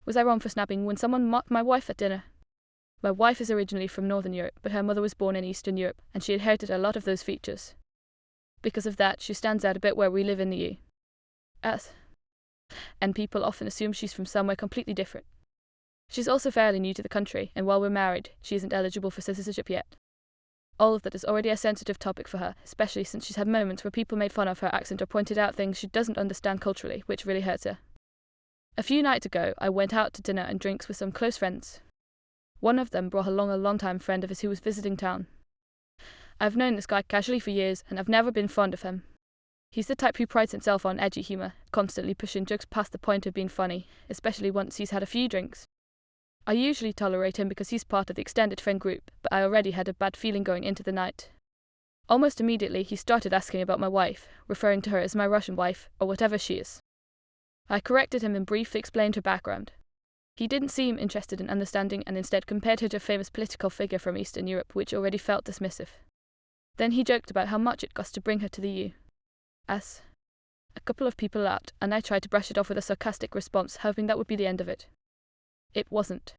Was I wrong for snapping when someone mocked my wife at dinner? My wife is originally from Northern Europe, but her mother was born in Eastern Europe, and she inherited a lot of those features. Because of that, she stands out a bit where we live in the U.S. And people often assume she's from somewhere completely different. She's also fairly new to the country, and while we're married, she isn't eligible for citizenship yet. All of that is already a sensitive topic for her, especially since she's had moments where people made fun of her accent or pointed out things she doesn't understand culturally, which really hurts her. A few nights ago, I went out to dinner and drinks with some close friends. One of them brought along a long-time friend of his who was visiting town. I've known this guy casually for years, and I've never been fond of him. He's the type who prides himself on edgy humour, constantly pushing jokes past the point of being funny, especially once he's had a few drinks. I usually tolerate him because he's part of the extended friend group, but I already had a bad feeling going into the night. Almost immediately, he started asking about my wife, referring to her as my Russian wife, or whatever she is. I corrected him and briefly explained her background. He didn't seem interested in understanding and instead compared her to a famous political figure from Eastern Europe, which already felt dismissive. Then he joked about how much it cost to bring her to the U.S. A couple of people laughed, and I tried to brush it off with a sarcastic response, hoping that would be the end of it. It wasn't.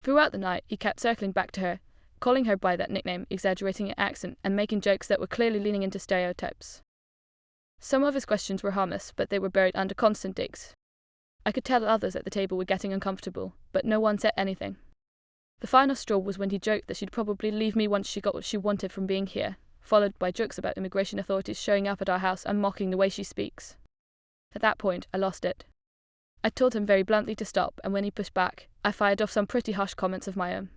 Throughout the night, he kept circling back to her, calling her by that nickname, exaggerating her accent, and making jokes that were clearly leaning into stereotypes. Some of his questions were harmless, but they were buried under constant digs. I could tell others at the table were getting uncomfortable, but no one said anything. The final straw was when he joked that she'd probably leave me once she got what she wanted from being here, followed by jokes about immigration authorities showing up at our house and mocking the way she speaks. At that point, I lost it. I told him very bluntly to stop, and when he pushed back, I fired off some pretty harsh comments of my own.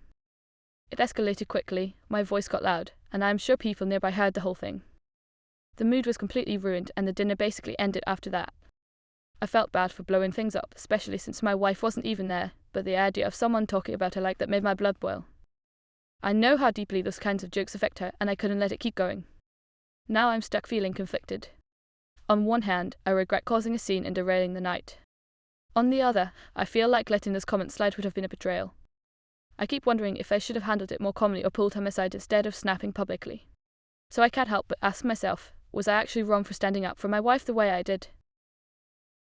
It escalated quickly, my voice got loud, and I am sure people nearby heard the whole thing. The mood was completely ruined, and the dinner basically ended after that. I felt bad for blowing things up, especially since my wife wasn't even there, but the idea of someone talking about her like that made my blood boil. I know how deeply those kinds of jokes affect her, and I couldn't let it keep going. Now I'm stuck feeling conflicted. On one hand, I regret causing a scene and derailing the night. On the other, I feel like letting those comments slide would have been a betrayal. I keep wondering if I should have handled it more calmly or pulled him aside instead of snapping publicly. So I can't help but ask myself, was I actually wrong for standing up for my wife the way I did?